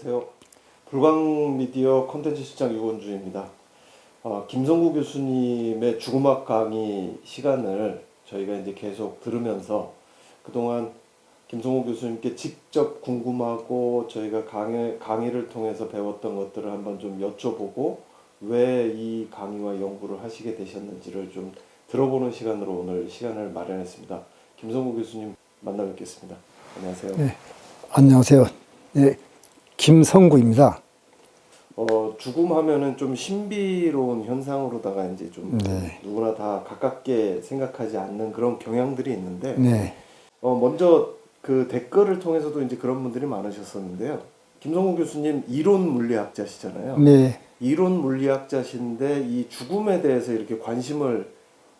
안녕하세요. 불광미디어 콘텐츠 실장 유건주입니다. 김성구 교수님의 죽음학 강의 시간을 저희가 이제 계속 들으면서 그동안 김성구 교수님께 직접 궁금하고 저희가 강의를 통해서 배웠던 것들을 한번 좀 여쭤보고 왜 이 강의와 연구를 하시게 되셨는지를 좀 들어보는 시간으로 오늘 시간을 마련했습니다. 김성구 교수님 만나 뵙겠습니다. 안녕하세요. 네, 안녕하세요. 네, 김성구입니다. 죽음 하면은 좀 신비로운 현상으로다가 이제 좀 네. 누구나 다 가깝게 생각하지 않는 그런 경향들이 있는데, 네, 먼저 그 댓글을 통해서도 이제 그런 분들이 많으셨었는데요. 김성구 교수님 이론 물리학자시잖아요. 네. 이론 물리학자신데 이 죽음에 대해서 이렇게 관심을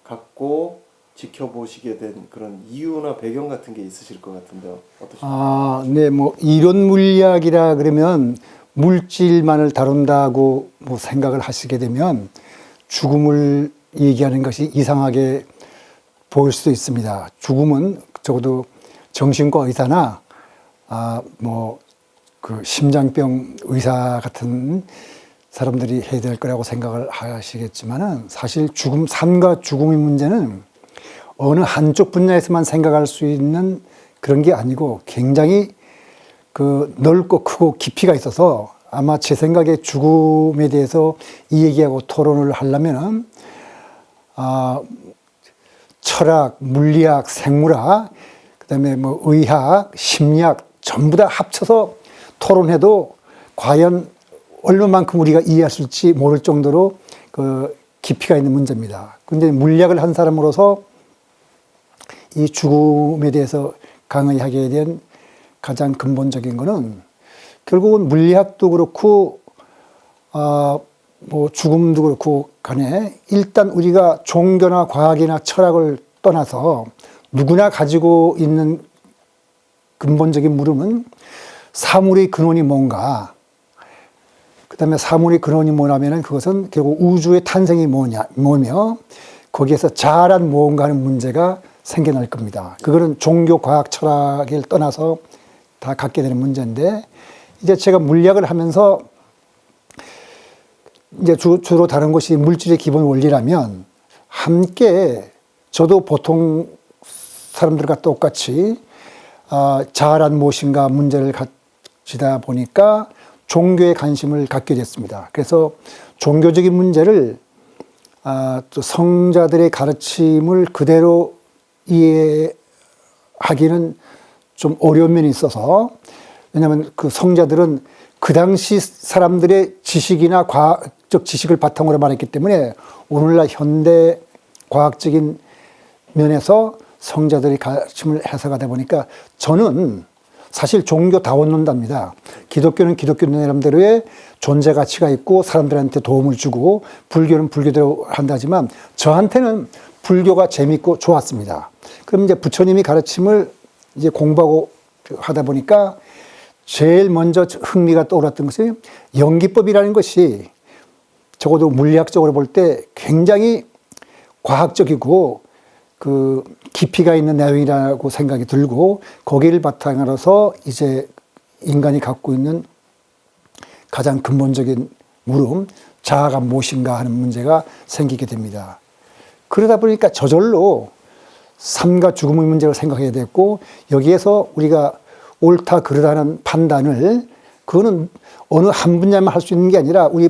갖고 지켜보시게 된 그런 이유나 배경 같은 게 있으실 것 같은데요. 어떠십니까? 네, 뭐 이론 물리학이라 그러면 물질만을 다룬다고 뭐 생각을 하시게 되면 죽음을 얘기하는 것이 이상하게 보일 수도 있습니다. 죽음은 적어도 정신과 의사나 뭐 그 심장병 의사 같은 사람들이 해야 될 거라고 생각을 하시겠지만은 사실 삶과 죽음의 문제는 어느 한쪽 분야에서만 생각할 수 있는 그런 게 아니고 굉장히 그 넓고 크고 깊이가 있어서 아마 제 생각에 죽음에 대해서 이 얘기하고 토론을 하려면은 철학, 물리학, 생물학, 그다음에 뭐 의학, 심리학 전부 다 합쳐서 토론해도 과연 얼마만큼 우리가 이해할 수 있을지 모를 정도로 그 깊이가 있는 문제입니다. 근데 물리학을 한 사람으로서 이 죽음에 대해서 강의하게 된 가장 근본적인 거는 결국은 물리학도 그렇고 뭐 죽음도 그렇고 간에 일단 우리가 종교나 과학이나 철학을 떠나서 누구나 가지고 있는 근본적인 물음은 사물의 근원이 뭔가, 그 다음에 사물의 근원이 뭐냐면은 그것은 결국 우주의 탄생이 뭐며 거기에서 자아란 무언가 하는 문제가 생겨날 겁니다. 그거는 종교, 과학, 철학을 떠나서 다 갖게 되는 문제인데, 이제 제가 물리학을 하면서 이제 주로 다른 것이 물질의 기본 원리라면 함께 저도 보통 사람들과 똑같이 자아란 무엇인가 문제를 가지다 보니까 종교에 관심을 갖게 됐습니다. 그래서 종교적인 문제를 또 성자들의 가르침을 그대로 이해하기는 좀 어려운 면이 있어서, 왜냐하면 그 성자들은 그 당시 사람들의 지식이나 과학적 지식을 바탕으로 말했기 때문에 오늘날 현대 과학적인 면에서 성자들의 가르침을 해석하다 보니까 저는 사실 종교 다원론자입니다. 기독교는 기독교 나름대로의 존재 가치가 있고 사람들한테 도움을 주고, 불교는 불교대로 한다지만 저한테는 불교가 재밌고 좋았습니다. 그럼 이제 부처님이 가르침을 이제 공부하고 하다 보니까 제일 먼저 흥미가 떠올랐던 것이 연기법이라는 것이 적어도 물리학적으로 볼 때 굉장히 과학적이고 그 깊이가 있는 내용이라고 생각이 들고, 거기를 바탕으로서 이제 인간이 갖고 있는 가장 근본적인 물음, 자아가 무엇인가 하는 문제가 생기게 됩니다. 그러다 보니까 저절로 삶과 죽음의 문제를 생각해야 됐고, 여기에서 우리가 옳다 그르다는 판단을 그거는 어느 한 분야만 할 수 있는 게 아니라 우리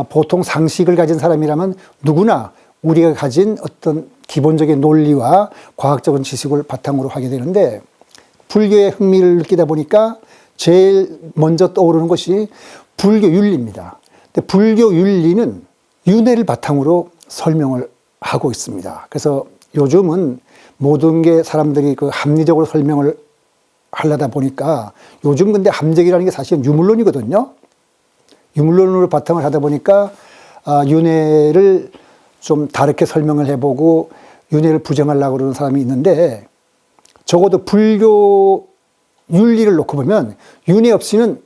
보통 상식을 가진 사람이라면 누구나 우리가 가진 어떤 기본적인 논리와 과학적인 지식을 바탕으로 하게 되는데, 불교에 흥미를 느끼다 보니까 제일 먼저 떠오르는 것이 불교 윤리입니다. 근데 불교 윤리는 윤회를 바탕으로 설명을 하고 있습니다. 그래서 요즘은 모든 게 사람들이 그 합리적으로 설명을 하려다 보니까, 요즘 근데 합리적이라는 게 사실은 유물론이거든요. 유물론으로 바탕을 하다 보니까 윤회를 좀 다르게 설명을 해보고 윤회를 부정하려고 그러는 사람이 있는데, 적어도 불교 윤리를 놓고 보면 윤회 없이는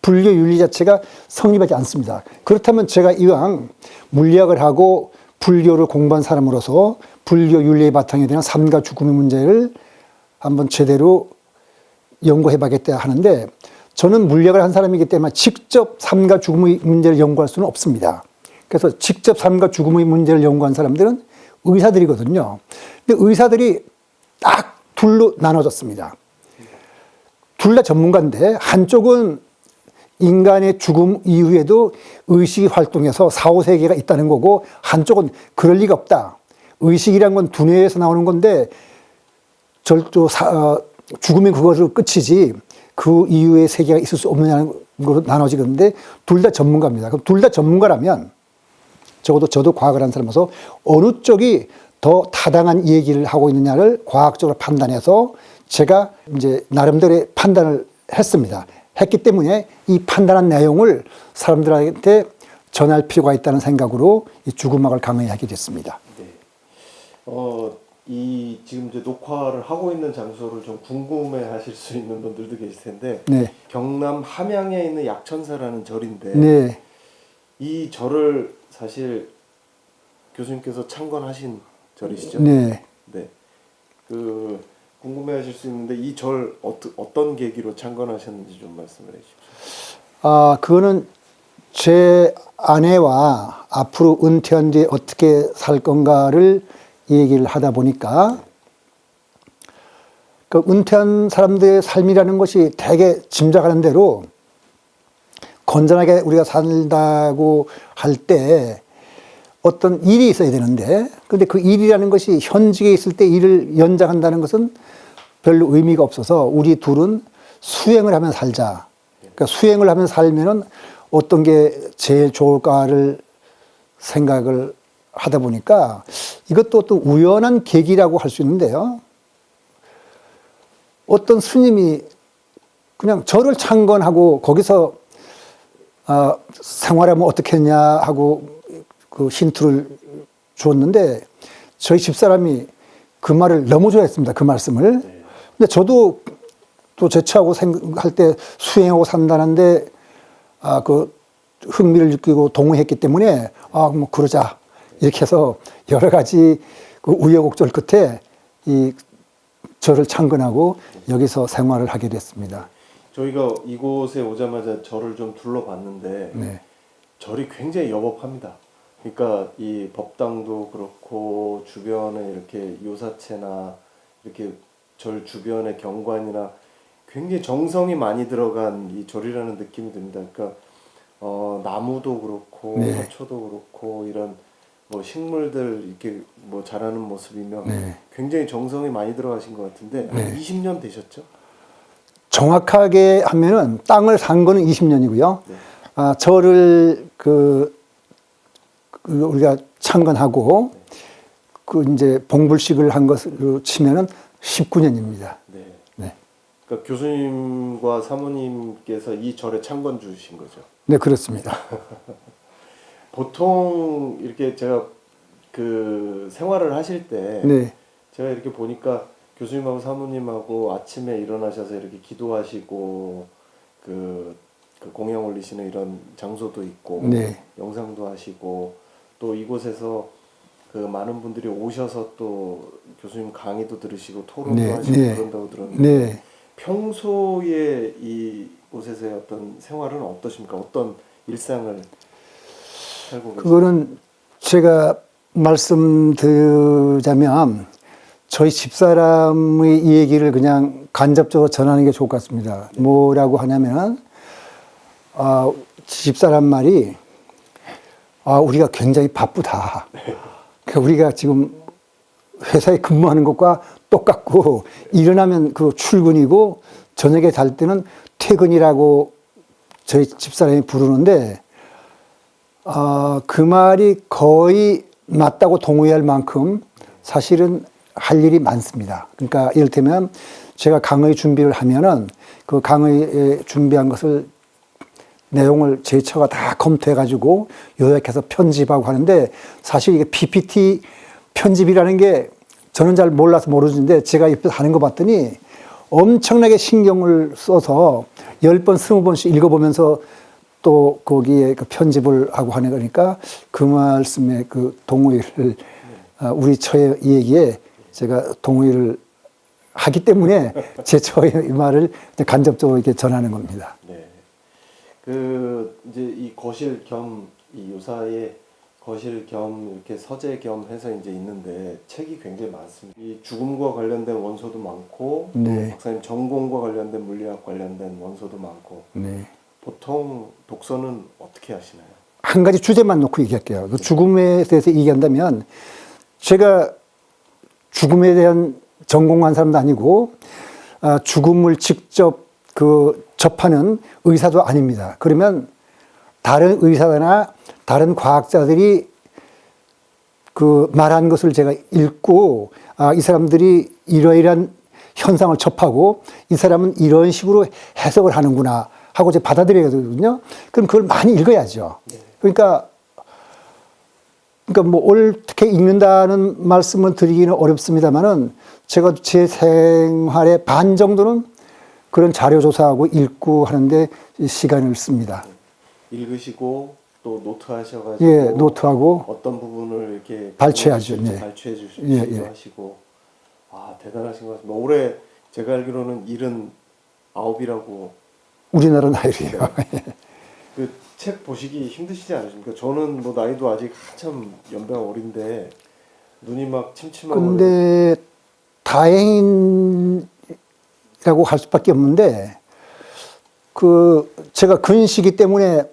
불교 윤리 자체가 성립하지 않습니다. 그렇다면 제가 이왕 물리학을 하고 불교를 공부한 사람으로서 불교 윤리의 바탕이 되는 삶과 죽음의 문제를 한번 제대로 연구해 봐야겠다 하는데, 저는 물리학을 한 사람이기 때문에 직접 삶과 죽음의 문제를 연구할 수는 없습니다. 그래서 직접 삶과 죽음의 문제를 연구한 사람들은 의사들이거든요. 근데 의사들이 딱 둘로 나눠졌습니다. 둘 다 전문가인데 한쪽은 인간의 죽음 이후에도 의식이 활동해서 사후세계가 있다는 거고, 한쪽은 그럴 리가 없다. 의식이란 건 두뇌에서 나오는 건데 죽음이 그것으로 끝이지 그 이후의 세계가 있을 수 없느냐는 걸로 나눠지는데, 둘 다 전문가입니다. 그럼 둘 다 전문가라면 적어도 저도 과학을 한 사람으로서 어느 쪽이 더 타당한 얘기를 하고 있느냐를 과학적으로 판단해서 제가 이제 나름대로의 판단을 했습니다. 했기 때문에 이 판단한 내용을 사람들한테 전할 필요가 있다는 생각으로 이 죽음학을 강의하게 됐습니다. 네. 이 지금 이제 녹화를 하고 있는 장소를 좀 궁금해 하실 수 있는 분들도 계실 텐데, 네. 경남 함양에 있는 약천사라는 절인데, 네. 이 절을 사실 교수님께서 창건하신 절이시죠? 네. 네. 그 궁금해 하실 수 있는데, 이 절 어떤 계기로 창건하셨는지 좀 말씀을 해 주십시오. 그거는 제 아내와 앞으로 은퇴한 뒤에 어떻게 살 건가를 얘기를 하다 보니까, 그 은퇴한 사람들의 삶이라는 것이 대개 짐작하는 대로 건전하게 우리가 산다고 할 때 어떤 일이 있어야 되는데, 근데 그 일이라는 것이 현직에 있을 때 일을 연장한다는 것은 별로 의미가 없어서 우리 둘은 수행을 하면서 살자. 그러니까 수행을 하면서 살면은 어떤 게 제일 좋을까를 생각을 하다 보니까 이것도 또 우연한 계기라고 할 수 있는데요. 어떤 스님이 그냥 절을 창건하고 거기서 생활하면 어떻게 했냐 하고 그 힌트를 주었는데, 저희 집사람이 그 말을 너무 좋아했습니다. 그 말씀을. 근데 저도 또 제차하고 생각할 때 수행하고 산다는데 그 흥미를 느끼고 동의했기 때문에 뭐 그러자 이렇게 해서 여러 가지 그 우여곡절 끝에 이 절을 창건하고 여기서 생활을 하게 됐습니다. 저희가 이곳에 오자마자 절을 좀 둘러봤는데, 네. 절이 굉장히 여법합니다. 그러니까 이 법당도 그렇고 주변에 이렇게 요사체나 이렇게 절 주변의 경관이나 굉장히 정성이 많이 들어간 이 절이라는 느낌이 듭니다. 그러니까 나무도 그렇고 네. 화초도 그렇고 이런 뭐 식물들 이렇게 뭐 자라는 모습이면 네. 굉장히 정성이 많이 들어가신 것 같은데, 한 네. 20년 되셨죠? 정확하게 하면은 땅을 산 거는 20년이고요. 네. 절을 우리가 창건하고 그 이제 봉불식을 한 것으로 치면은 19년입니다. 네. 네. 그러니까 교수님과 사모님께서 이 절에 창건 주신 거죠. 네, 그렇습니다. 보통 이렇게 제가 그 생활을 하실 때 네. 제가 이렇게 보니까 교수님하고 사모님하고 아침에 일어나셔서 이렇게 기도하시고 그 공양 올리시는 이런 장소도 있고, 네. 영상도 하시고, 또 이곳에서 그 많은 분들이 오셔서 또 교수님 강의도 들으시고 토론도 네. 하시고 네. 그런다고 들었는데, 네. 평소에 이곳에서의 어떤 생활은 어떠십니까? 어떤 일상을 살고 계십니까? 그거는 제가 말씀드리자면 저희 집사람의 이 얘기를 그냥 간접적으로 전하는 게 좋을 것 같습니다. 뭐라고 하냐면, 집사람 말이, 우리가 굉장히 바쁘다. 그러니까 우리가 지금 회사에 근무하는 것과 똑같고, 일어나면 그 출근이고, 저녁에 잘 때는 퇴근이라고 저희 집사람이 부르는데, 그 말이 거의 맞다고 동의할 만큼 사실은 할 일이 많습니다. 그러니까 이를테면 제가 강의 준비를 하면은 그 강의에 준비한 것을 내용을 제 처가 다 검토해가지고 요약해서 편집하고 하는데, 사실 이게 PPT 편집이라는 게 저는 잘 몰라서 모르는데 제가 옆에서 하는 거 봤더니 엄청나게 신경을 써서 10번, 20번씩 읽어보면서 또 거기에 그 편집을 하고 하는 거니까 그 말씀에 그 동의를, 우리 처의 얘기에 제가 동의를 하기 때문에 저의 말을 간접적으로 이렇게 전하는 겁니다. 네. 이제 이 거실 겸, 이 요사의 거실 겸 이렇게 서재 겸 해서 이제 있는데 책이 굉장히 많습니다. 이 죽음과 관련된 원소도 많고, 네. 박사님 전공과 관련된 물리학 관련된 원소도 많고, 네. 보통 독서는 어떻게 하시나요? 한 가지 주제만 놓고 얘기할게요. 그 죽음에 대해서 얘기한다면 제가 죽음에 대한 전공한 사람도 아니고 죽음을 직접 접하는 의사도 아닙니다. 그러면 다른 의사나 다른 과학자들이 말한 것을 제가 읽고 이 사람들이 이러이러한 현상을 접하고 이 사람은 이런 식으로 해석을 하는구나 하고 이제 받아들여야 되거든요. 그럼 그걸 많이 읽어야죠. 그러니까 뭐 옳게 읽는다는 말씀을 드리기는 어렵습니다만은 제가 제 생활의 반 정도는 그런 자료 조사하고 읽고 하는데 시간을 씁니다. 읽으시고 또 노트 하셔가지고 예, 노트하고 어떤 부분을 이렇게 발췌하죠. 직접 예. 발췌해 주시기도 예, 예. 하시고 대단하신 것 같습니다. 올해 제가 알기로는 79이라고 우리나라 나이로요. 그 책 보시기 힘드시지 않으십니까? 저는 뭐 나이도 아직 한참 연배가 어린데 눈이 막 침침하고 근데 다행이라고 할 수밖에 없는데 제가 근시기 때문에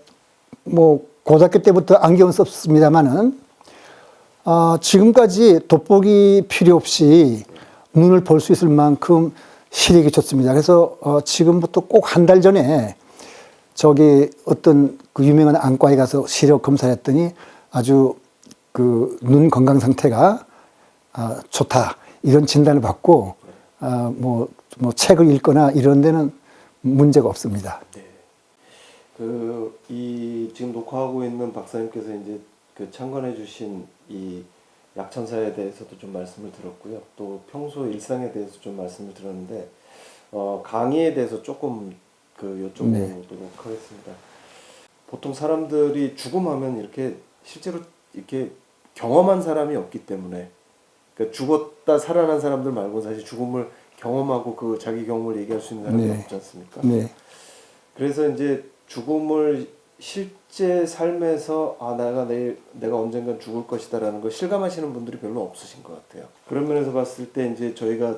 뭐 고등학교 때부터 안경을 썼습니다만은 지금까지 돋보기 필요 없이 눈을 볼 수 있을 만큼 시력이 좋습니다. 그래서 지금부터 꼭 한 달 전에 어떤 그 유명한 안과에 가서 시력 검사를 했더니 아주 눈 건강 상태가 좋다 이런 진단을 받고 뭐 책을 읽거나 이런 데는 문제가 없습니다. 네. 이 지금 녹화하고 있는 박사님께서 이제 참관해 주신 이 약천사에 대해서도 좀 말씀을 들었고요. 또 평소 일상에 대해서 좀 말씀을 들었는데 강의에 대해서 조금 여쭤보도록 네. 하겠습니다. 보통 사람들이 죽음하면 이렇게 실제로 이렇게 경험한 사람이 없기 때문에 그러니까 죽었다 살아난 사람들 말고 사실 죽음을 경험하고 자기 경험을 얘기할 수 있는 사람이 네. 없지 않습니까? 네. 그래서 이제 죽음을 실제 삶에서 내가 언젠간 죽을 것이다라는 걸 실감하시는 분들이 별로 없으신 것 같아요. 그런 면에서 봤을 때 이제 저희가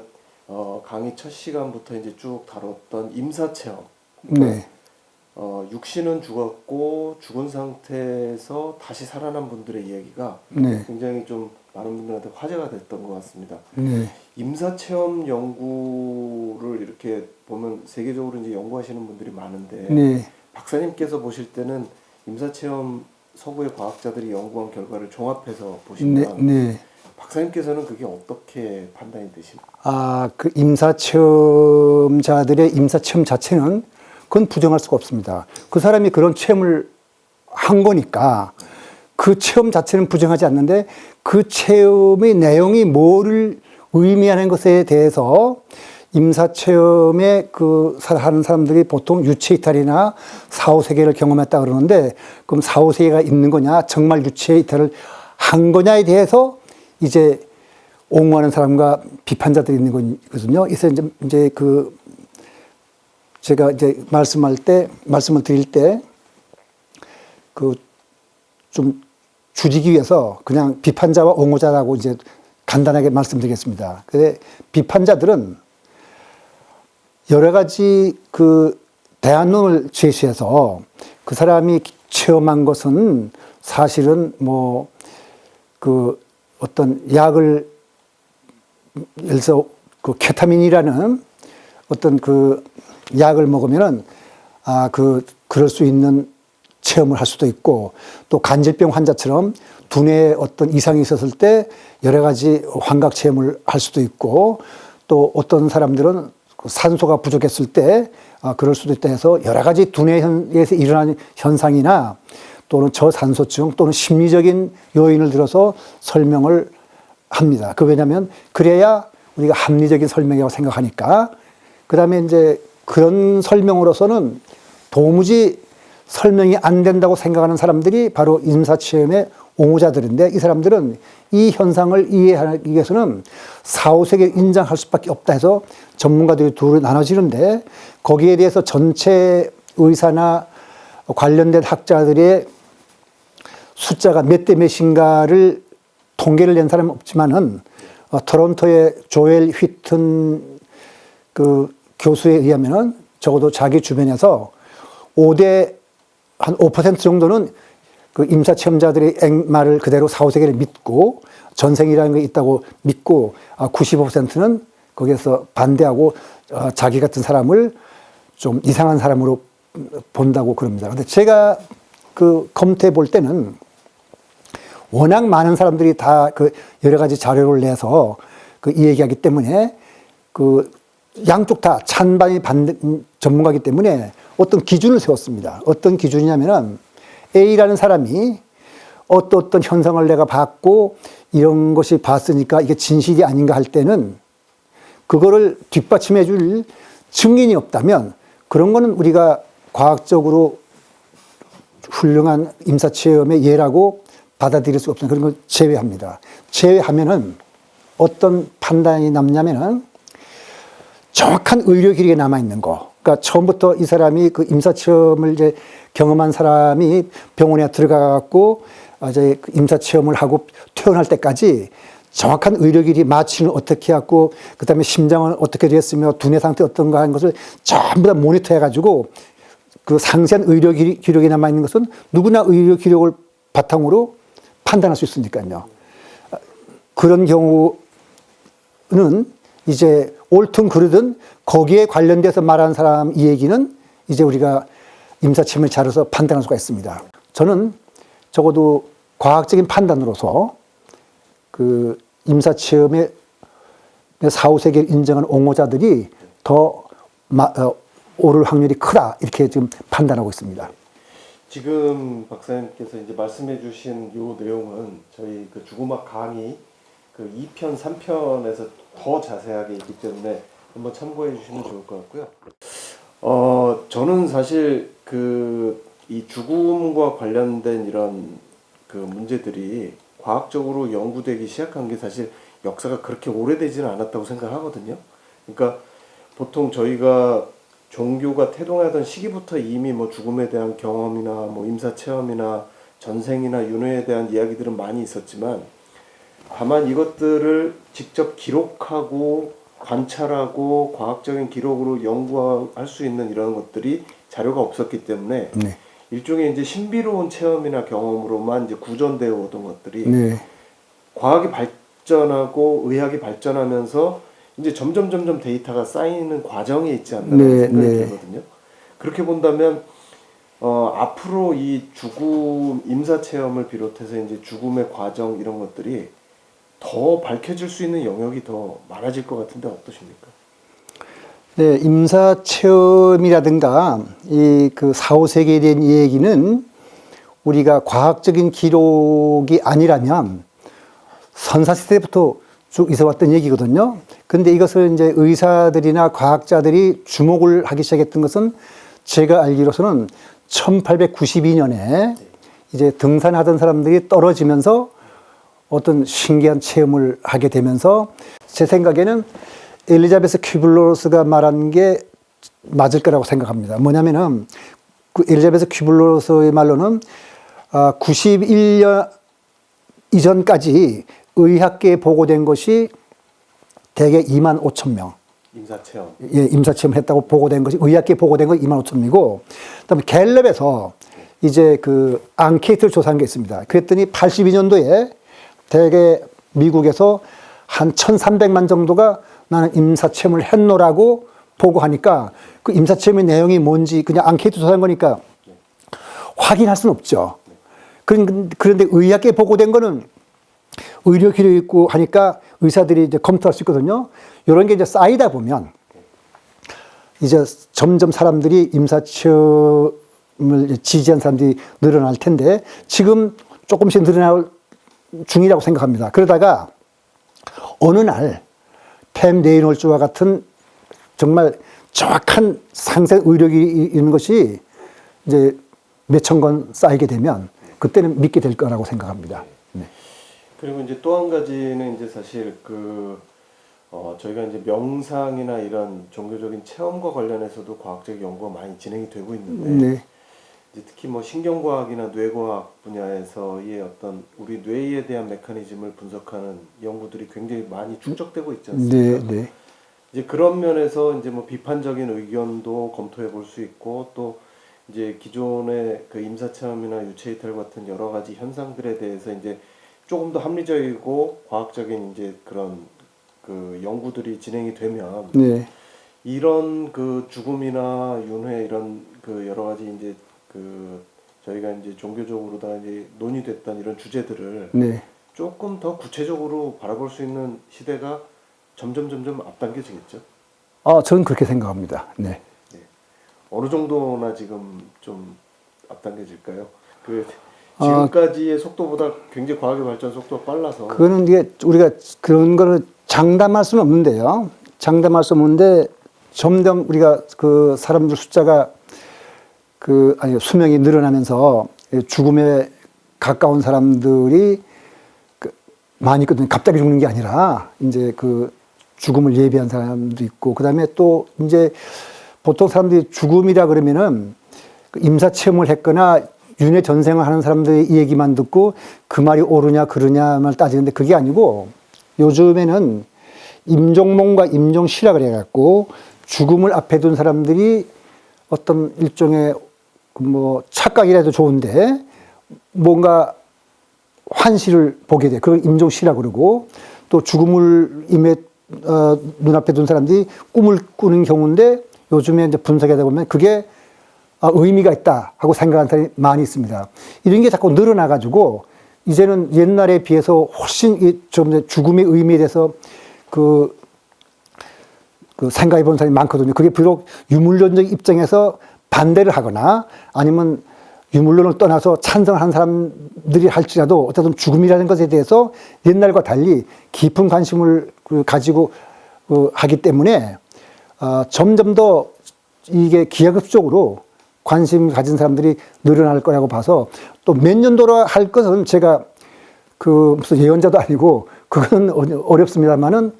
강의 첫 시간부터 이제 쭉 다뤘던 임사체험. 네. 육신은 죽었고 죽은 상태에서 다시 살아난 분들의 이야기가 네. 굉장히 좀 많은 분들한테 화제가 됐던 것 같습니다. 네. 임사체험 연구를 이렇게 보면 세계적으로 이제 연구하시는 분들이 많은데 네. 박사님께서 보실 때는 임사체험 서구의 과학자들이 연구한 결과를 종합해서 보시면 네. 박사님께서는 그게 어떻게 판단이 되십니까? 그 임사체험자들의 임사체험 자체는 그건 부정할 수가 없습니다. 그 사람이 그런 체험을 한 거니까 그 체험 자체는 부정하지 않는데 그 체험의 내용이 뭐를 의미하는 것에 대해서 임사체험에 하는 사람들이 보통 유체이탈이나 사후세계를 경험했다 그러는데 그럼 사후세계가 있는 거냐 정말 유체이탈을 한 거냐에 대해서 이제 옹호하는 사람과 비판자들이 있는 거거든요. 그래서 이제 제가 이제 말씀을 드릴 때 좀 줄이기 위해서 그냥 비판자와 옹호자라고 이제 간단하게 말씀드리겠습니다. 근데 비판자들은 여러 가지 대안론을 제시해서 그 사람이 체험한 것은 사실은 어떤 약을 예를 들어서 케타민이라는 어떤 약을 먹으면은 그럴 수 있는 체험을 할 수도 있고 또 간질병 환자처럼 두뇌에 어떤 이상이 있었을 때 여러 가지 환각 체험을 할 수도 있고 또 어떤 사람들은 산소가 부족했을 때 그럴 수도 있다 해서 여러 가지 두뇌에서 일어나는 현상이나 또는 저산소증 또는 심리적인 요인을 들어서 설명을 합니다. 왜냐하면 그래야 우리가 합리적인 설명이라고 생각하니까. 그 다음에 이제 그런 설명으로서는 도무지 설명이 안 된다고 생각하는 사람들이 바로 임사체험의 옹호자들인데 이 사람들은 이 현상을 이해하기 위해서는 사후세계를 인정할 수밖에 없다 해서 전문가들이 둘로 나눠지는데 거기에 대해서 전체 의사나 관련된 학자들의 숫자가 몇 대 몇인가를 통계를 낸 사람은 없지만은 토론토의 조엘 휘튼 그 교수에 의하면은 적어도 자기 주변에서 5대 한 5% 정도는 그 임사체험자들의 말을 그대로 사후세계를 믿고 전생이라는 게 있다고 믿고 95%는 거기에서 반대하고 자기 같은 사람을 좀 이상한 사람으로 본다고 그럽니다. 근데 제가 그 검토해 볼 때는 워낙 많은 사람들이 다 그 여러 가지 자료를 내서 그 이 얘기하기 때문에 그 양쪽 다 찬반이 전문가이기 때문에 어떤 기준을 세웠습니다. 어떤 기준이냐면은 A라는 사람이 어떤 현상을 내가 봤고 이런 것이 봤으니까 이게 진실이 아닌가 할 때는 그거를 뒷받침해 줄 증인이 없다면 그런 거는 우리가 과학적으로 훌륭한 임사체험의 예라고 받아들일 수 없는 그런 걸 제외합니다. 제외하면은 어떤 판단이 남냐면은 정확한 의료 기록이 남아있는 거. 그러니까 처음부터 이 사람이 그 임사체험을 이제 경험한 사람이 병원에 들어가갖고 이제 임사체험을 하고 퇴원할 때까지 정확한 의료 기록이 마취는 어떻게 했고, 그 다음에 심장은 어떻게 됐으며, 두뇌 상태 어떤가 하는 것을 전부 다 모니터 해가지고 그 상세한 의료 기록이 남아있는 것은 누구나 의료 기록을 바탕으로 판단할 수 있으니까요. 그런 경우는 이제 옳든 그르든 거기에 관련돼서 말하는 사람 이 얘기는 이제 우리가 임사체험을 잘해서 판단할 수가 있습니다. 저는 적어도 과학적인 판단으로서 그 임사체험의 사후세계를 인정하는 옹호자들이 더 오를 확률이 크다 이렇게 지금 판단하고 있습니다. 지금 박사님께서 이제 말씀해 주신 요 내용은 저희 그 주구막 강의 그 2편, 3편에서 더 자세하게 있기 때문에 한번 참고해 주시면 좋을 것 같고요. 저는 사실 그 이 죽음과 관련된 이런 그 문제들이 과학적으로 연구되기 시작한 게 사실 역사가 그렇게 오래되지는 않았다고 생각하거든요. 그러니까 보통 저희가 종교가 태동하던 시기부터 이미 뭐 죽음에 대한 경험이나 뭐 임사체험이나 전생이나 윤회에 대한 이야기들은 많이 있었지만 다만 이것들을 직접 기록하고 관찰하고 과학적인 기록으로 연구할 수 있는 이런 것들이 자료가 없었기 때문에 네. 일종의 이제 신비로운 체험이나 경험으로만 이제 구전되어 오던 것들이 네. 과학이 발전하고 의학이 발전하면서 이제 점점 데이터가 쌓이는 과정에 있지 않나 생각이 들거든요. 그렇게 본다면 앞으로 이 죽음 임사체험을 비롯해서 이제 죽음의 과정 이런 것들이 더 밝혀질 수 있는 영역이 더 많아질 것 같은데 어떠십니까? 네, 임사체험이라든가 이 그 사후세계에 대한 얘기는 우리가 과학적인 기록이 아니라면 선사시대부터 쭉 있어왔던 얘기거든요. 근데 이것을 이제 의사들이나 과학자들이 주목을 하기 시작했던 것은 제가 알기로서는 1892년에 이제 등산하던 사람들이 떨어지면서 어떤 신기한 체험을 하게 되면서 제 생각에는 엘리자베스 큐블러스가 말한 게 맞을 거라고 생각합니다. 뭐냐면은 그 엘리자베스 큐블러스의 말로는 91년 이전까지 의학계에 보고된 것이 대개 2만 5천 명. 임사체험. 예, 임사체험을 했다고 보고된 것이 의학계에 보고된 건 2만 5천 명이고, 그다음에 갤럽에서 이제 그 앙케이트를 조사한 게 있습니다. 그랬더니 82년도에 대개 미국에서 한 1,300만 정도가 나는 임사체험을 했노라고 보고하니까 그 임사체험의 내용이 뭔지 그냥 앙케이트 조사한 거니까 확인할 수는 없죠. 그런데 의학계에 보고된 거는 의료 기록이 있고 하니까 의사들이 이제 검토할 수 있거든요. 이런 게 이제 쌓이다 보면 이제 점점 사람들이 임사체험을 지지한 사람들이 늘어날 텐데 지금 조금씩 늘어날 중이라고 생각합니다. 그러다가 어느 날 팸 레이놀즈와 같은 정말 정확한 상세 의력이 있는 것이 이제 몇천 건 쌓이게 되면 그때는 믿게 될 거라고 생각합니다. 네. 그리고 이제 또 한 가지는 이제 사실 저희가 이제 명상이나 이런 종교적인 체험과 관련해서도 과학적 연구가 많이 진행이 되고 있는데 네. 이제 특히 뭐 신경과학이나 뇌과학 분야에서의 어떤 우리 뇌에 대한 메커니즘을 분석하는 연구들이 굉장히 많이 축적되고 있지 않습니까? 네. 네. 이제 그런 면에서 이제 뭐 비판적인 의견도 검토해 볼 수 있고 또 이제 기존의 그 임사체험이나 유체이탈 같은 여러 가지 현상들에 대해서 이제 조금 더 합리적이고 과학적인 이제 그런 그 연구들이 진행이 되면 네. 이런 그 죽음이나 윤회 이런 그 여러 가지 이제 그 저희가 이제 종교적으로다 이제 논의됐던 이런 주제들을 네. 조금 더 구체적으로 바라볼 수 있는 시대가 점점 앞당겨지겠죠. 저는 그렇게 생각합니다. 네. 네. 어느 정도나 지금 좀 앞당겨질까요? 그 지금까지의 속도보다 굉장히 과학의 발전 속도가 빨라서. 그거는 이게 우리가 그런 거를 장담할 수는 없는데요. 장담할 수 없는데 점점 우리가 그 사람들 숫자가 수명이 늘어나면서 죽음에 가까운 사람들이 많이 있거든요. 갑자기 죽는 게 아니라 이제 그 죽음을 예비한 사람도 있고, 그 다음에 또 이제 보통 사람들이 죽음이라 그러면은 임사 체험을 했거나 윤회 전생을 하는 사람들의 얘기만 듣고 그 말이 옳으냐 그르냐만 따지는데 그게 아니고 요즘에는 임종몽과 임종시라 그래갖고 죽음을 앞에 둔 사람들이 어떤 일종의 뭐 착각이라도 좋은데 뭔가 환시를 보게 돼. 그걸 임종시라 그러고 또 죽음을 눈앞에 둔 사람들이 꿈을 꾸는 경우인데 요즘에 이제 분석하다 보면 그게 의미가 있다 하고 생각하는 사람이 많이 있습니다. 이런 게 자꾸 늘어나가지고 이제는 옛날에 비해서 훨씬 좀 죽음의 의미에 대해서 그 생각해 본 사람이 많거든요. 그게 비록 유물론적 입장에서 반대를 하거나 아니면 유물론을 떠나서 찬성한 사람들이 할지라도 어쨌든 죽음이라는 것에 대해서 옛날과 달리 깊은 관심을 가지고 하기 때문에 점점 더 이게 기하급수적으로 관심 가진 사람들이 늘어날 거라고 봐서 또 몇 년도로 할 것은 제가 무슨 예언자도 아니고 그건 어렵습니다만은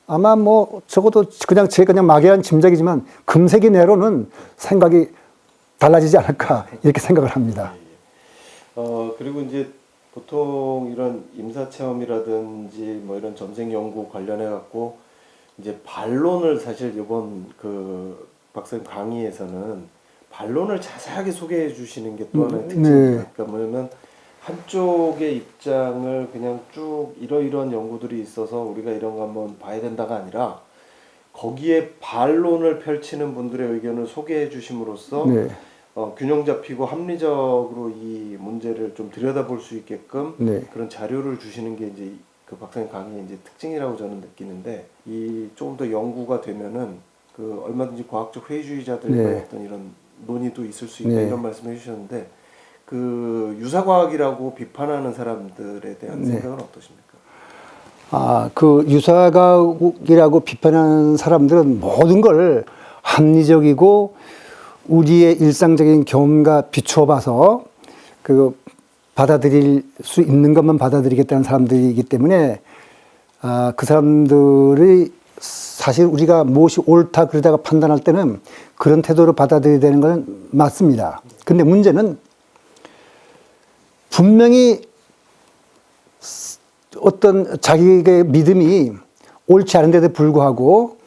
아마 뭐 적어도 그냥 막연한 짐작이지만 금세기 내로는 생각이 달라지지 않을까 이렇게 생각을 합니다. 그리고 이제 보통 이런 임사체험이라든지 뭐 이런 전생 연구 관련해 갖고 이제 반론을 사실 이번 그 박사님 강의에서는 반론을 자세하게 소개해 주시는 게 또 하나의 특징입니다. 그러니까 뭐냐면 한쪽의 입장을 그냥 쭉 이러이러한 연구들이 있어서 우리가 이런 거 한번 봐야 된다가 아니라 거기에 반론을 펼치는 분들의 의견을 소개해 주심으로써 네. 균형 잡히고 합리적으로 이 문제를 좀 들여다볼 수 있게끔 네. 그런 자료를 주시는 게 이제 그 박사님 강의의 이제 특징이라고 저는 느끼는데 이 조금 더 연구가 되면은 그 얼마든지 과학적 회의주의자들과의 네. 어떤 이런 논의도 있을 수 있다 네. 이런 말씀해 주셨는데 그 유사과학이라고 비판하는 사람들에 대한 네. 생각은 어떠십니까? 그 유사과학이라고 비판하는 사람들은 모든 걸 합리적이고 우리의 일상적인 경험과 비추어 봐서 받아들일 수 있는 것만 받아들이겠다는 사람들이기 때문에 그 사람들이 사실 우리가 무엇이 옳다 그러다가 판단할 때는 그런 태도로 받아들여야 되는 건 맞습니다. 근데 문제는 분명히 어떤 자기의 믿음이 옳지 않은데도 불구하고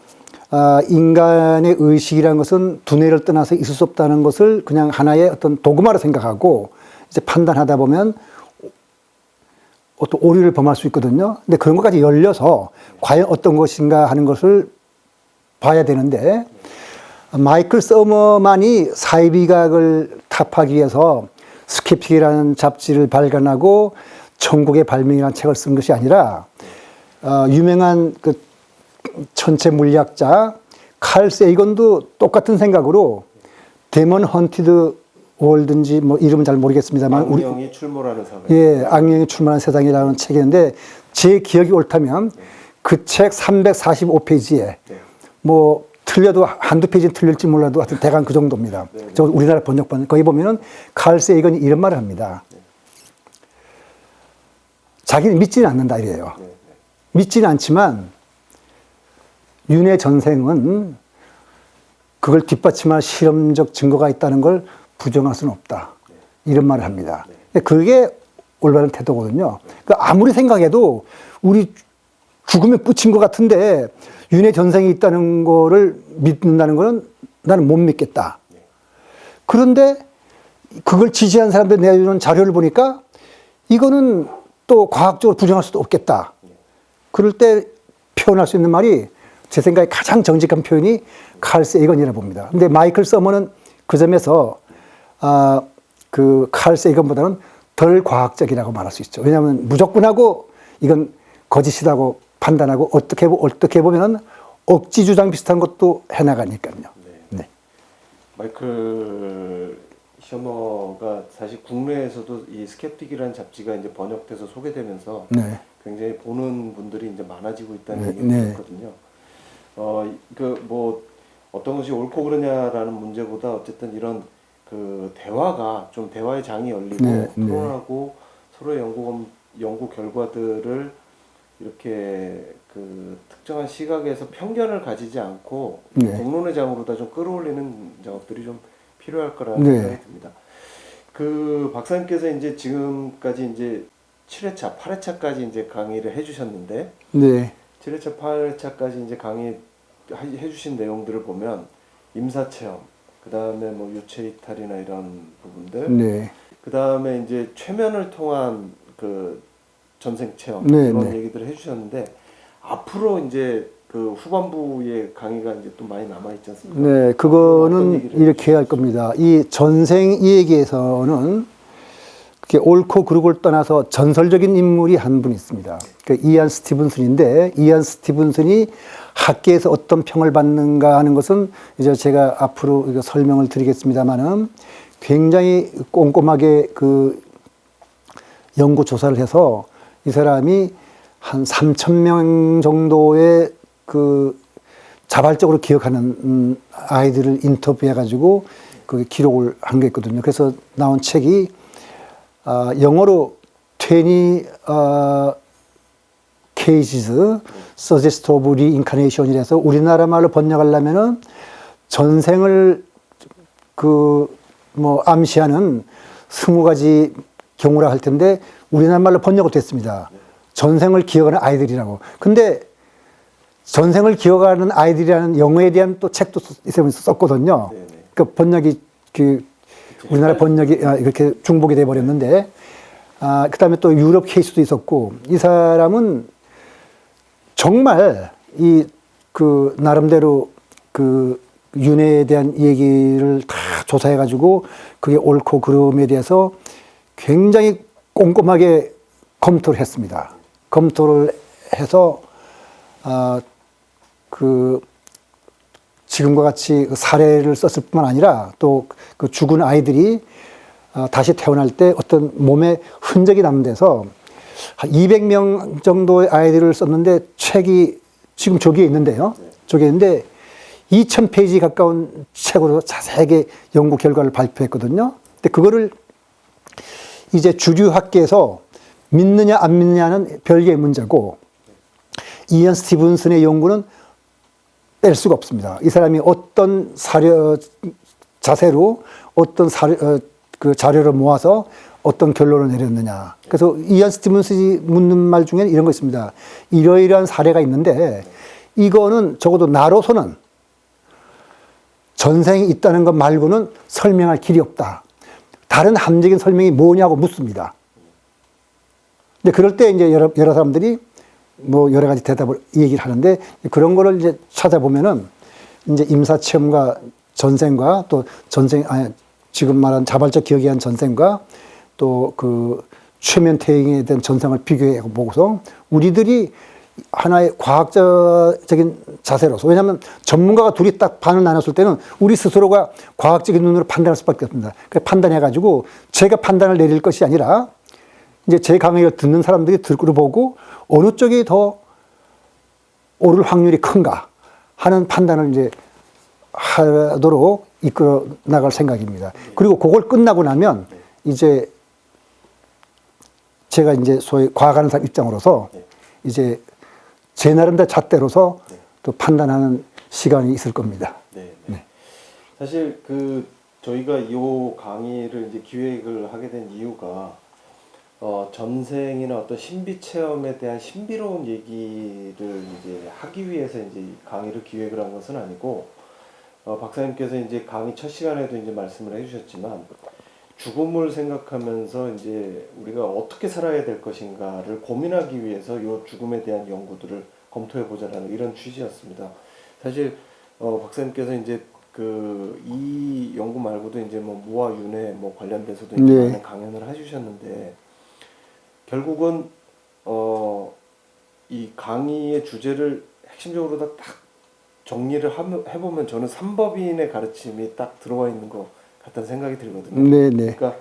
인간의 의식이라는 것은 두뇌를 떠나서 있을 수 없다는 것을 그냥 하나의 어떤 도구마로 생각하고 이제 판단하다 보면 어떤 오류를 범할 수 있거든요. 근데 그런 것까지 열려서 과연 어떤 것인가 하는 것을 봐야 되는데 마이클 서머만이 사이비학을 타파하기 위해서 스kép틱이라는 잡지를 발간하고 천국의 발명이라는 책을 쓴 것이 아니라 유명한 그 천체 물리학자 칼 세이건도 똑같은 생각으로 데몬 헌티드 월든지 뭐 이름은 잘 모르겠습니다만 악령이 출몰하는 세상. 예, 악령이 출몰하는 세상이라는 책이었는데 제 기억이 옳다면 그 책 345페이지에 뭐 틀려도 한두 페이지는 틀릴지 몰라도 하여튼 대강 그 정도입니다. 저 우리나라 번역본 거기 보면은 칼 세이건이 이런 말을 합니다. 자기는 믿지는 않는다 이래요. 네, 네. 믿지는 않지만 윤회 전생은 그걸 뒷받침할 실험적 증거가 있다는 걸 부정할 수는 없다. 이런 말을 합니다. 그게 올바른 태도거든요. 그러니까 아무리 생각해도 우리 죽으면 끝인 것 같은데 윤회 전생이 있다는 거를 믿는다는 거는 나는 못 믿겠다. 그런데 그걸 지지한 사람들 내주는 자료를 보니까 이거는 또 과학적으로 부정할 수도 없겠다. 그럴 때 표현할 수 있는 말이 제 생각에 가장 정직한 표현이 칼 세이건이라고 봅니다. 근데 마이클 서머는 그 점에서 그 칼 세이건보다는 덜 과학적이라고 말할 수 있죠. 왜냐하면 무조건하고 이건 거짓이라고 판단하고 어떻게 보면은 억지 주장 비슷한 것도 해나가니까요. 네. 마이클 셔머가 사실 국내에서도 이 스캡틱이라는 잡지가 이제 번역돼서 소개되면서 네. 굉장히 보는 분들이 이제 많아지고 있다는 네, 얘기를 네. 들었거든요. 그 뭐 어떤 것이 옳고 그르냐라는 문제보다 어쨌든 이런 그 대화가 좀 대화의 장이 열리고 네, 네. 토론하고 서로의 연구 결과들을 이렇게 그 특정한 시각에서 편견을 가지지 않고 네. 공론의 장으로다 좀 끌어올리는 작업들이 좀 필요할 거라는 네. 생각이 듭니다. 그 박사님께서 이제 지금까지 이제 7회차, 8회차까지 이제 강의를 해주셨는데 네. 7회차, 8회차까지 이제 강의 해주신 내용들을 보면 임사체험, 그 다음에 뭐 유체 이탈이나 이런 부분들, 네. 그 다음에 이제 최면을 통한 그 전생 체험 네, 이런 네. 얘기들을 해주셨는데 앞으로 이제 그 후반부의 강의가 이제 또 많이 남아 있지 않습니까? 네, 어떤 그거는 얘기를 이렇게 할 겁니다. 이 전생 얘기에서는 그게 옳고 그르고를 떠나서 전설적인 인물이 한 분 있습니다. 그 이안 스티븐슨인데, 이안 스티븐슨이 학계에서 어떤 평을 받는가 하는 것은 이제 제가 앞으로 이거 설명을 드리겠습니다만은 굉장히 꼼꼼하게 그 연구 조사를 해서 이 사람이 한 3,000명 정도의 그 자발적으로 기억하는 아이들을 인터뷰해가지고 그 기록을 한 게 있거든요. 그래서 나온 책이 영어로 20 cases suggest of reincarnation이라서 우리나라 말로 번역하려면은 전생을 그 뭐 암시하는 20가지 경우라 할 텐데 우리나라 말로 번역이 됐습니다. 전생을 기억하는 아이들이라고. 근데 전생을 기억하는 아이들이라는 영어에 대한 또 책도 썼거든요. 네네. 그 번역이 그 우리나라 번역이 이렇게 중복이 돼 버렸는데 그다음에 또 유럽 케이스도 있었고 이 사람은 정말 이 그 나름대로 그 윤회에 대한 얘기를 다 조사해 가지고 그게 옳고 그름에 대해서 굉장히 꼼꼼하게 검토를 했습니다. 검토를 해서 그 지금과 같이 사례를 썼을 뿐만 아니라 또 그 죽은 아이들이 다시 태어날 때 어떤 몸에 흔적이 남는 데서 한 200명 정도의 아이들을 썼는데 책이 지금 저기에 있는데요. 저기에 있는데 2,000페이지 가까운 책으로 자세하게 연구 결과를 발표했거든요. 근데 그거를 이제 주류학계에서 믿느냐 안 믿느냐는 별개의 문제고 이안 스티븐슨의 연구는 뺄 수가 없습니다. 이 사람이 어떤 자세로 어떤 그 자료를 모아서 어떤 결론을 내렸느냐. 그래서 이안 스티븐슨이 묻는 말 중에는 이런 거 있습니다. 이러이러한 사례가 있는데 이거는 적어도 나로서는 전생이 있다는 것 말고는 설명할 길이 없다. 다른 함적인 설명이 뭐냐고 묻습니다. 근데 그럴 때 이제 여러 사람들이 뭐 여러 가지 대답을 얘기를 하는데 그런 거를 이제 찾아보면은 이제 임사체험과 전생과 또 지금 말한 자발적 기억에 의한 전생과 또 그 최면퇴행에 대한 전생을 비교해 보고서 우리들이 하나의 과학적인 자세로서 왜냐하면 전문가가 둘이 딱 반을 나눴을 때는 우리 스스로가 과학적인 눈으로 판단할 수밖에 없습니다. 그래서 판단해가지고 제가 판단을 내릴 것이 아니라 이제 제 강의를 듣는 사람들이 들어보고 어느 쪽이 더 오를 확률이 큰가 하는 판단을 이제 하도록 이끌어 나갈 생각입니다. 그리고 그걸 끝나고 나면 이제 제가 이제 소위 과학하는 사람 입장으로서 네. 이제 제 나름대로 잣대로서 네. 또 판단하는 시간이 있을 겁니다. 네, 네. 사실 저희가 이 강의를 이제 기획을 하게 된 이유가 전생이나 어떤 신비 체험에 대한 신비로운 얘기를 이제 하기 위해서 이제 이 강의를 기획을 한 것은 아니고 박사님께서 이제 강의 첫 시간에도 이제 말씀을 해주셨지만 죽음을 생각하면서 이제 우리가 어떻게 살아야 될 것인가를 고민하기 위해서 이 죽음에 대한 연구들을 검토해 보자라는 이런 취지였습니다. 사실 박사님께서 이제 이 연구 말고도 이제 뭐 무와 윤회 뭐 관련돼서도 이제 네. 많은 강연을 해주셨는데 결국은 이 강의의 주제를 핵심적으로 딱 정리를 해보면 저는 삼법인의 가르침이 딱 들어와 있는 것 같다는 생각이 들거든요. 네, 네. 그러니까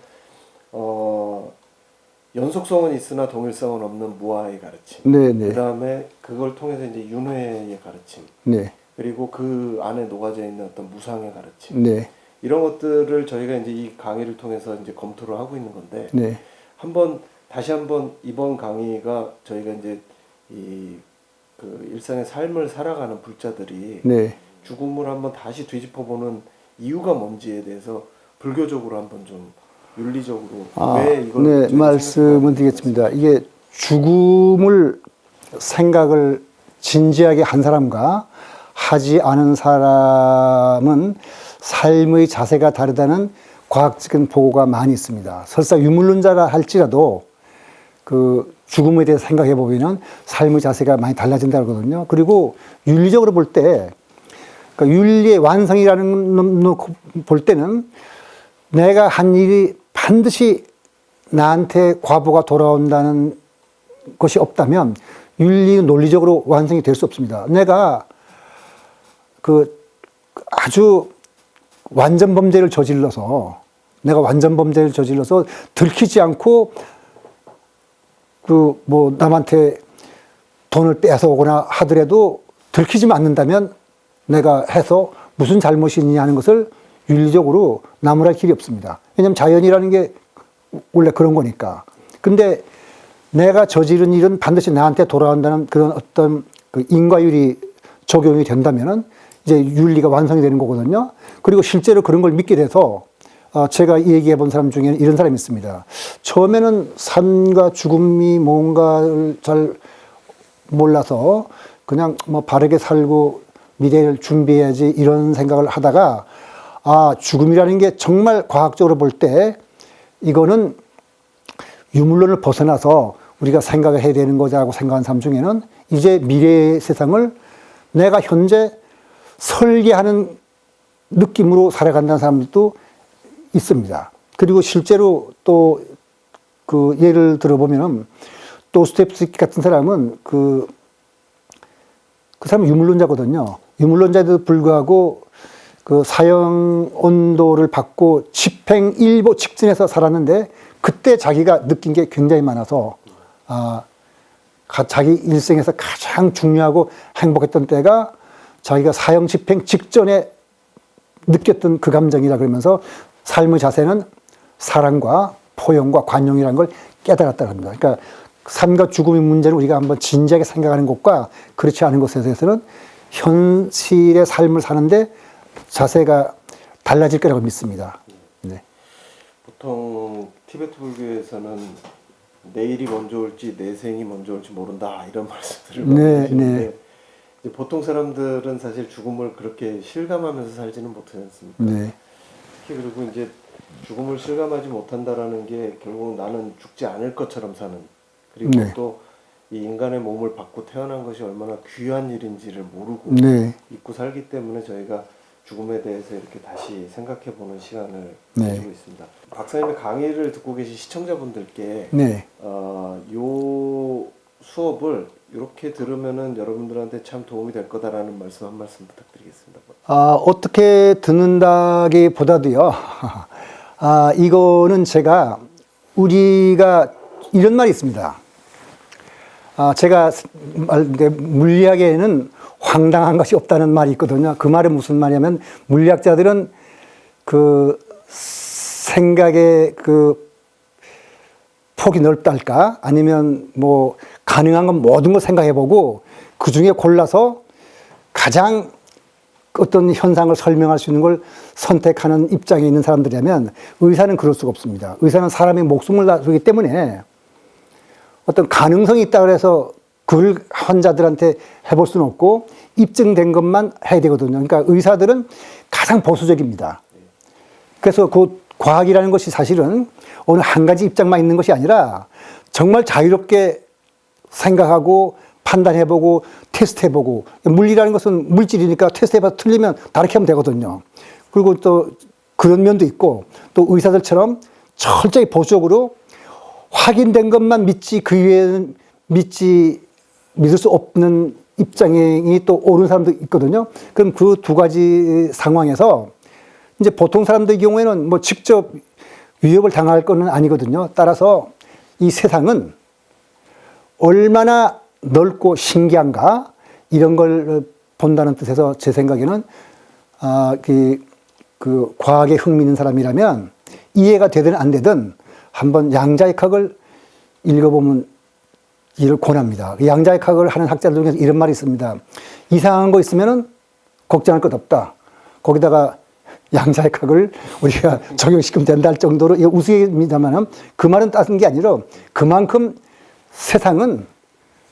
연속성은 있으나 동일성은 없는 무아의 가르침. 네, 네. 그 다음에 그걸 통해서 이제 윤회의 가르침. 네. 그리고 그 안에 녹아져 있는 어떤 무상의 가르침. 네. 이런 것들을 저희가 이제 이 강의를 통해서 이제 검토를 하고 있는 건데 네. 다시 한번 이번 강의가 저희가 이제 일상의 삶을 살아가는 불자들이 네. 죽음을 한번 다시 뒤집어보는 이유가 뭔지에 대해서 불교적으로 한번 좀 윤리적으로 왜 이걸 네, 저희가 말씀을 생각하는지 드리겠습니다. 이게 죽음을 생각을 진지하게 한 사람과 하지 않은 사람은 삶의 자세가 다르다는 과학적인 보고가 많이 있습니다. 설사 유물론자라 할지라도 그 죽음에 대해서 생각해 보면 삶의 자세가 많이 달라진다고 하거든요. 그리고 윤리적으로 볼 때, 그러니까 윤리의 완성이라는 놓고 볼 때는 내가 한 일이 반드시 나한테 과보가 돌아온다는 것이 없다면 윤리 논리적으로 완성이 될 수 없습니다. 내가 아주 완전 범죄를 저질러서 들키지 않고 남한테 돈을 빼앗아 오거나 하더라도 들키지만 않는다면 내가 해서 무슨 잘못이 있느냐 하는 것을 윤리적으로 나무랄 길이 없습니다. 왜냐하면 자연이라는 게 원래 그런 거니까. 근데 내가 저지른 일은 반드시 나한테 돌아온다는 그런 어떤 인과율이 적용이 된다면은 이제 윤리가 완성이 되는 거거든요. 그리고 실제로 그런 걸 믿게 돼서 제가 얘기해 본 사람 중에는 이런 사람이 있습니다. 처음에는 삶과 죽음이 뭔가를 잘 몰라서 그냥 뭐 바르게 살고 미래를 준비해야지 이런 생각을 하다가 죽음이라는 게 정말 과학적으로 볼 때 이거는 유물론을 벗어나서 우리가 생각을 해야 되는 거자고 생각한 사람 중에는 이제 미래의 세상을 내가 현재 설계하는 느낌으로 살아간다는 사람들도 있습니다. 그리고 실제로 또 예를 들어보면 도스토옙스키 같은 사람은 그 사람은 유물론자거든요. 유물론자에도 불구하고 사형 온도를 받고 집행일보 직전에서 살았는데 그때 자기가 느낀 게 굉장히 많아서 자기 일생에서 가장 중요하고 행복했던 때가 자기가 사형 집행 직전에 느꼈던 그 감정이라 그러면서 삶의 자세는 사랑과 포용과 관용이라는 걸 깨달았다고 합니다. 그러니까 삶과 죽음의 문제를 우리가 한번 진지하게 생각하는 것과 그렇지 않은 것에 대해서는 현실의 삶을 사는데 자세가 달라질 거라고 믿습니다. 네. 보통 티베트 불교에서는 내일이 먼저 올지 내생이 먼저 올지 모른다 이런 말씀들을 많이 하시는데 이제 보통 사람들은 사실 죽음을 그렇게 실감하면서 살지는 못하지 않습니까? 네. 특히 그리고 이제 죽음을 실감하지 못한다라는 게 결국 나는 죽지 않을 것처럼 사는 그리고 또 이 인간의 몸을 받고 태어난 것이 얼마나 귀한 일인지를 모르고 잊고 살기 때문에 저희가 죽음에 대해서 이렇게 다시 생각해보는 시간을 가지고 있습니다. 박사님의 강의를 듣고 계신 시청자분들께 요 수업을 이렇게 들으면은 여러분들한테 참 도움이 될 거다라는 말씀 한 말씀 부탁드리겠습니다. 어떻게 듣는다기보다도요. 이거는 우리가 이런 말이 있습니다. 제가 물리학에는 황당한 것이 없다는 말이 있거든요. 그 말은 무슨 말이냐면 물리학자들은 생각의 폭이 넓달까? 아니면 뭐 가능한 건 모든 걸 생각해보고 그 중에 골라서 가장 어떤 현상을 설명할 수 있는 걸 선택하는 입장에 있는 사람들이라면 의사는 그럴 수가 없습니다. 의사는 사람의 목숨을 다루기 때문에 어떤 가능성이 있다고 해서 그걸 환자들한테 해볼 수는 없고 입증된 것만 해야 되거든요. 그러니까 의사들은 가장 보수적입니다. 그래서 그 과학이라는 것이 사실은 어느 한 가지 입장만 있는 것이 아니라 정말 자유롭게 생각하고 판단해보고 테스트해보고 물리라는 것은 물질이니까 테스트해봐서 틀리면 다르게 하면 되거든요. 그리고 또 그런 면도 있고 또 의사들처럼 철저히 보수적으로 확인된 것만 믿지 그 이외에는 믿을 수 없는 입장이 또 옳은 사람도 있거든요. 그럼 그 두 가지 상황에서 이제 보통 사람들의 경우에는 뭐 직접 위협을 당할 거는 아니거든요. 따라서 이 세상은 얼마나 넓고 신기한가 이런 걸 본다는 뜻에서 제 생각에는 그 과학에 흥미 있는 사람이라면 이해가 되든 안 되든 한번 양자역학을 읽어보면 이를 권합니다. 양자역학을 하는 학자들 중에서 이런 말이 있습니다. 이상한 거 있으면은 걱정할 것 없다. 거기다가 양자역학을 우리가 적용시키면 된다 할 정도로 이거 우스갯입니다만은 그 말은 따른 게 아니라 그만큼 세상은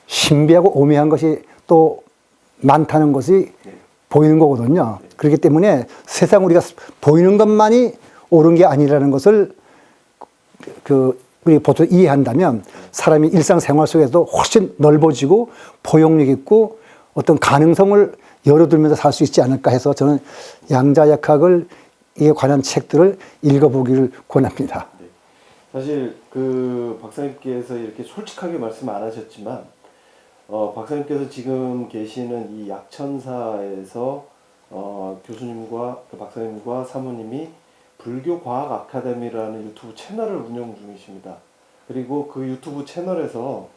신비하고 오묘한 것이 또 많다는 것이 보이는 거거든요. 그렇기 때문에 세상 우리가 보이는 것만이 옳은 게 아니라는 것을 우리 보통 이해한다면 사람이 일상생활 속에서도 훨씬 넓어지고 포용력 있고 어떤 가능성을 열어두면서 살 수 있지 않을까 해서 저는 양자역학을 이에 관한 책들을 읽어보기를 권합니다. 네. 사실 그 박사님께서 이렇게 솔직하게 말씀 안 하셨지만 박사님께서 지금 계시는 이 약천사에서 교수님과 그 박사님과 사모님이 불교과학 아카데미라는 유튜브 채널을 운영 중이십니다. 그리고 그 유튜브 채널에서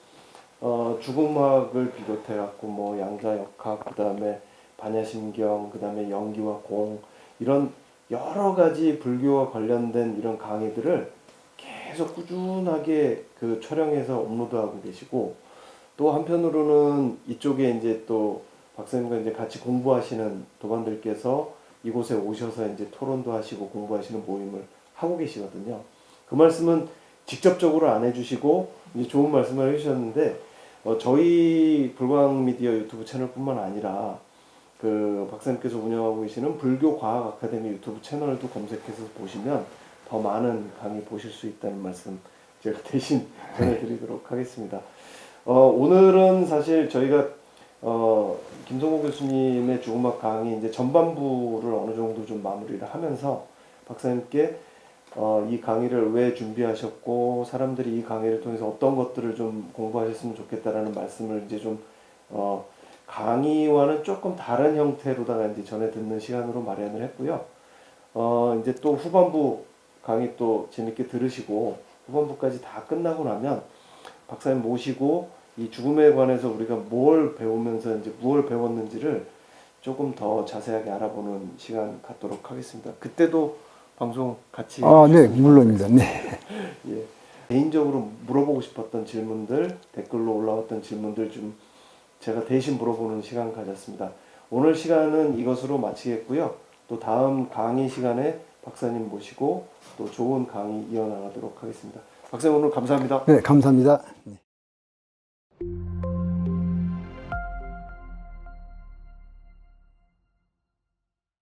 죽음학을 비롯해 갖고 뭐 양자역학, 그다음에 반야심경, 그다음에 연기와 공 이런 여러 가지 불교와 관련된 이런 강의들을 계속 꾸준하게 그 촬영해서 업로드하고 계시고 또 한편으로는 이쪽에 이제 또 박사님과 이제 같이 공부하시는 도반들께서 이곳에 오셔서 이제 토론도 하시고 공부하시는 모임을 하고 계시거든요. 그 말씀은 직접적으로 안 해주시고 이제 좋은 말씀을 해주셨는데 저희 불광미디어 유튜브 채널뿐만 아니라 그 박사님께서 운영하고 계시는 불교과학 아카데미 유튜브 채널도 검색해서 보시면 더 많은 강의 보실 수 있다는 말씀 제가 대신 전해드리도록 하겠습니다. 오늘은 사실 저희가 김성호 교수님의 죽음학 강의 이제 전반부를 어느 정도 좀 마무리를 하면서 박사님께 이 강의를 왜 준비하셨고 사람들이 이 강의를 통해서 어떤 것들을 좀 공부하셨으면 좋겠다라는 말씀을 이제 좀 강의와는 조금 다른 형태로다가 이제 전해 듣는 시간으로 마련을 했고요. 이제 또 후반부 강의 또 재밌게 들으시고 후반부까지 다 끝나고 나면 박사님 모시고 이 죽음에 관해서 우리가 뭘 배우면서 이제 무엇을 배웠는지를 조금 더 자세하게 알아보는 시간 갖도록 하겠습니다. 그때도 방송 같이 네, 물론입니다. 네. 예. 개인적으로 물어보고 싶었던 질문들, 댓글로 올라왔던 질문들 좀 제가 대신 물어보는 시간 가졌습니다. 오늘 시간은 이것으로 마치겠고요. 또 다음 강의 시간에 박사님 모시고 또 좋은 강의 이어나가도록 하겠습니다. 박사님 오늘 감사합니다. 네, 감사합니다. 네.